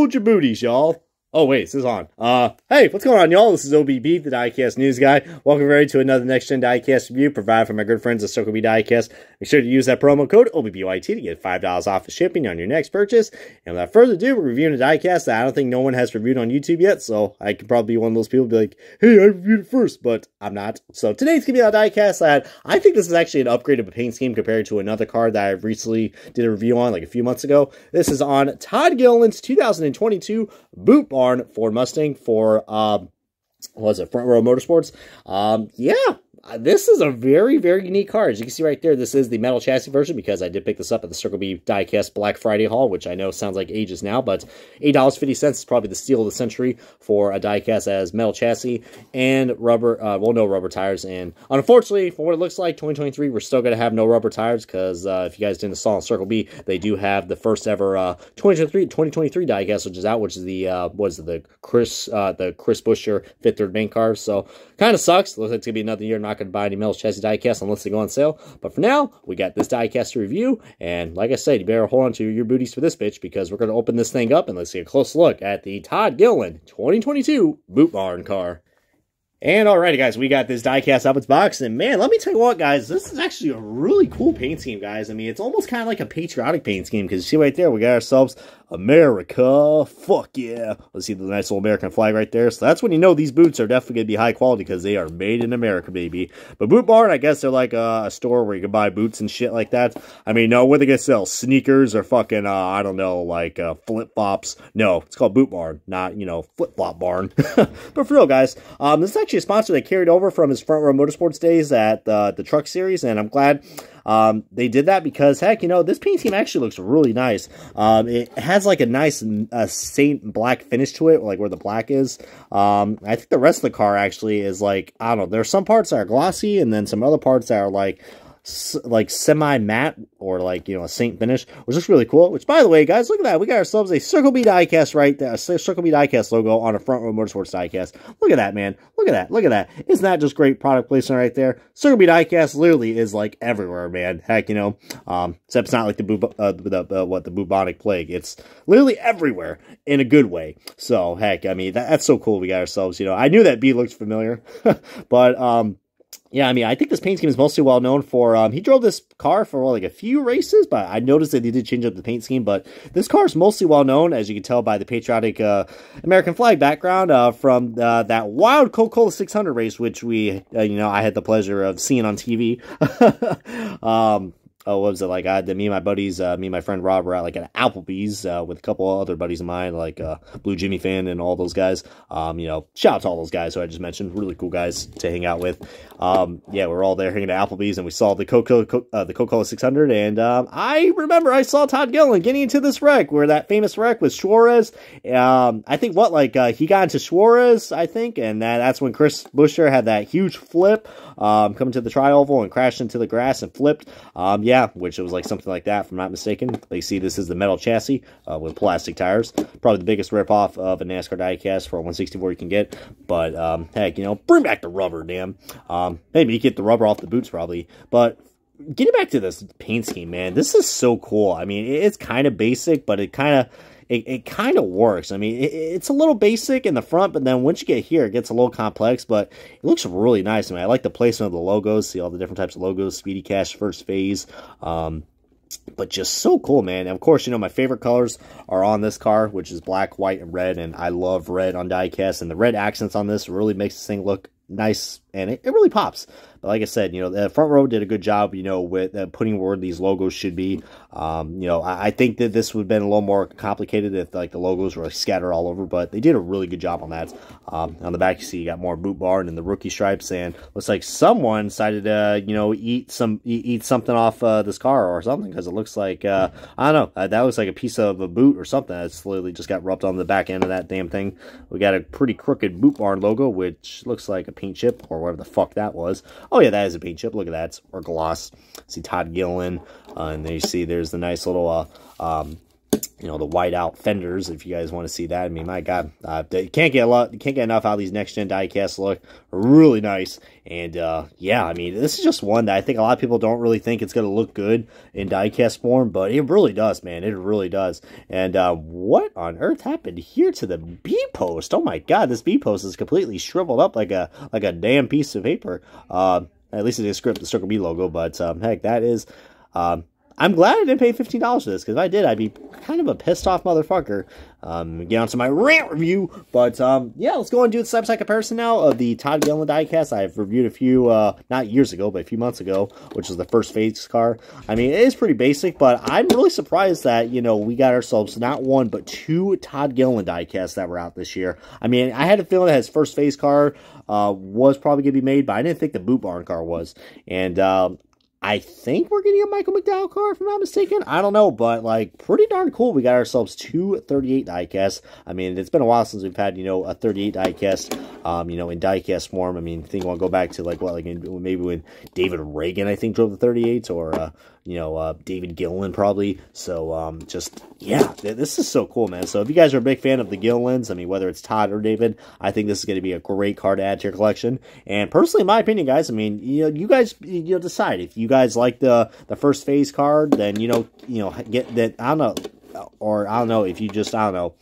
Hold your booties, y'all. Oh, wait, this is on. Hey, what's going on, y'all? This is OBB, the Diecast News Guy. Welcome, everybody, to another next-gen Diecast review provided from my good friends at Circle B Diecast. Make sure to use that promo code OBBYT to get $5 off the shipping on your next purchase. And without further ado, we're reviewing a diecast that I don't think no one has reviewed on YouTube yet, so I could probably be one of those people be like, hey, I reviewed it first, but I'm not. So today's going to be a diecast that I think this is actually an upgrade of a paint scheme compared to another card that I recently did a review on like a few months ago. This is on Todd Gilliland's 2022 Boot Barn Ford Mustang for, what was it, Front Row Motorsports. This is a very, very unique card. As you can see right there, this is the metal chassis version because I did pick this up at the Circle B Diecast Black Friday haul, which I know sounds like ages now, but $8.50 is probably the steal of the century for a diecast that has metal chassis and rubber, no rubber tires. And unfortunately, for what it looks like, 2023, we're still going to have no rubber tires because if you guys didn't install on Circle B, they do have the first ever 2023 diecast, which is out, which is the Chris Buescher Fifth Third Bank car. So kind of sucks. Looks like it's going to be another year. Not going to buy any metal chassis diecast unless they go on sale. But for now, we got this diecast to review. And like I said, you better hold on to your booties for this bitch because we're going to open this thing up and let's get a close look at the Todd Gilliland 2022 Boot Barn car. And alrighty, guys, we got this diecast up its box, and man, let me tell you what, guys, this is actually a really cool paint scheme, guys. I mean, it's almost kind of like a patriotic paint scheme, because you see right there, we got ourselves America, fuck yeah. Let's see the nice little American flag right there. So that's when you know these boots are definitely going to be high quality, because they are made in America, baby. But Boot Barn, I guess they're like a store where you can buy boots and shit like that. I mean, no, where they going to sell sneakers or fucking, I don't know, like flip-flops. No, it's called Boot Barn, not, you know, flip-flop barn. But for real, guys, this is actually a sponsor they carried over from his Front Row Motorsports days at the Truck Series, and I'm glad they did that because, heck, you know, this paint scheme actually looks really nice. It has like a nice Saint black finish to it, like where the black is. I think the rest of the car actually is like, I don't know, there's some parts that are glossy and then some other parts that are like semi-matte or like, you know, a Saint finish, which looks really cool. Which, by the way, guys, look at that. We got ourselves a Circle B diecast right there, a Circle B diecast logo on a Front Row Motorsports diecast. Look at that, man. Look at that. Look at that. Isn't that just great product placement right there? Circle B diecast literally is like everywhere, man. Heck, you know, except it's not like the bubonic plague. It's literally everywhere in a good way. So, heck, I mean, that's so cool. We got ourselves, you know, I knew that B looked familiar, but, yeah, I mean, I think this paint scheme is mostly well known for, he drove this car for, well, like a few races, but I noticed that he did change up the paint scheme, but this car is mostly well known, as you can tell by the patriotic American flag background, from that wild Coca-Cola 600 race, which we, you know, I had the pleasure of seeing on TV. What was it, like, me and my buddies, me and my friend Rob were at, like, an Applebee's, with a couple other buddies of mine, like, Blue Jimmy fan and all those guys. You know, shout out to all those guys who I just mentioned, really cool guys to hang out with. Yeah, we were all there hanging at Applebee's, and we saw the Coca-Cola 600, and, I remember I saw Todd Gilliland getting into this wreck, where that famous wreck was Suarez. I think, he got into Suarez, I think, and that's when Chris Buescher had that huge flip, coming to the tri-oval and crashed into the grass and flipped. Yeah, which it was like something like that, if I'm not mistaken. They see this is the metal chassis with plastic tires. Probably the biggest ripoff of a NASCAR diecast for a 164 you can get. But, heck, you know, bring back the rubber, damn. Maybe you get the rubber off the boots, probably. But getting back to this paint scheme, man, this is so cool. I mean, it's kind of basic, but it kind of works. I mean, it's a little basic in the front, but then once you get here, it gets a little complex, but it looks really nice. I mean, I like the placement of the logos. See all the different types of logos, Speedy Cash, First Phase, but just so cool, man. And of course, you know, my favorite colors are on this car, which is black, white, and red, and I love red on diecast, and the red accents on this really makes this thing look nice, and it really pops. But like I said, you know, the Front Row did a good job, you know, with putting where these logos should be. You know, I think that this would have been a little more complicated if, like, the logos were like, scattered all over, but they did a really good job on that. On the back, you see you got more Boot Barn and the rookie stripes, and looks like someone decided to, you know, eat something off this car or something, because it looks like, I don't know, that looks like a piece of a boot or something that's literally just got rubbed on the back end of that damn thing. We got a pretty crooked Boot Barn logo, which looks like a paint chip, or whatever the fuck that was. Oh yeah, that is a paint chip. Look at that. Or gloss. See Todd Gilliland. And there you see there's the nice little you know, the whiteout fenders, if you guys want to see that. I mean, my God, you can't get enough how these next-gen diecasts look. Really nice. And, yeah, I mean, this is just one that I think a lot of people don't really think it's going to look good in diecast form, but it really does, man. It really does. And, what on earth happened here to the B-post? Oh, my God, this B-post is completely shriveled up like a damn piece of paper. At least it is script, the Circle B logo, but, heck, that is, I'm glad I didn't pay $15 for this, because if I did, I'd be kind of a pissed-off motherfucker. Get on to my rant review, but, yeah, let's go and do the side-by-side comparison now of the Todd Gilliland diecast. I've reviewed a few, not years ago, but a few months ago, which was the first phase car. I mean, it is pretty basic, but I'm really surprised that, you know, we got ourselves not one, but two Todd Gilliland diecasts that were out this year. I mean, I had a feeling that his first phase car, was probably going to be made, but I didn't think the Boot Barn car was, and, I think we're getting a Michael McDowell car, if I'm not mistaken. I don't know, but, like, pretty darn cool. We got ourselves two 38 diecasts. I mean, it's been a while since we've had, you know, a 38 diecast, you know, in diecast form. I mean, I think we'll go back to, like, what, like, maybe when David Reagan, I think, drove the 38s, or, you know, David Gilliland, probably. So, just, yeah, this is so cool, man. So, if you guys are a big fan of the Gillilands, I mean, whether it's Todd or David, I think this is going to be a great car to add to your collection. And, personally, in my opinion, guys, I mean, you know, you guys, you know, decide. If you guys like the first phase card, then, you know, get that, I don't know, or, I don't know, if you just, I don't know,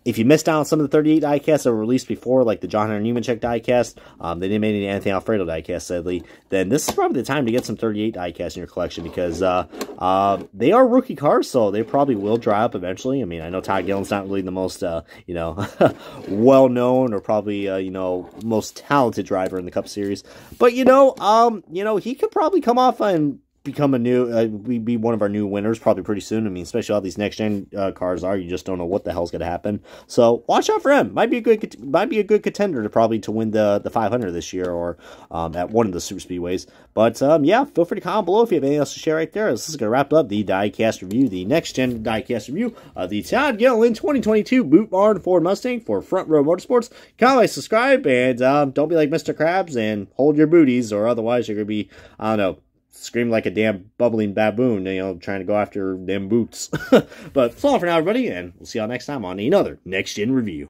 if you missed out on some of the 38 diecasts that were released before, like the John Hunter Nemechek diecast, they didn't make any Anthony Alfredo diecast, sadly, then this is probably the time to get some 38 diecasts in your collection, because they are rookie cars, so they probably will dry up eventually. I mean, I know Todd Gilliland's not really the most, you know, well-known or probably, you know, most talented driver in the Cup Series, but, you know, he could probably come off and become a new, be one of our new winners probably pretty soon. I mean, especially all these next gen cars are. You just don't know what the hell's going to happen. So watch out for him. Might be a good contender to probably to win the 500 this year, or at one of the super speedways. But yeah, feel free to comment below if you have anything else to share right there. This is going to wrap up the diecast review, the next gen diecast review of the Todd Gilliland 2022 Boot Barn Ford Mustang for Front Row Motorsports. Comment, subscribe, and don't be like Mr. Krabs and hold your booties, or otherwise you're going to be, I don't know, scream like a damn bubbling baboon, you know, trying to go after them boots. But that's all for now, everybody, and we'll see y'all next time on another Next Gen Review.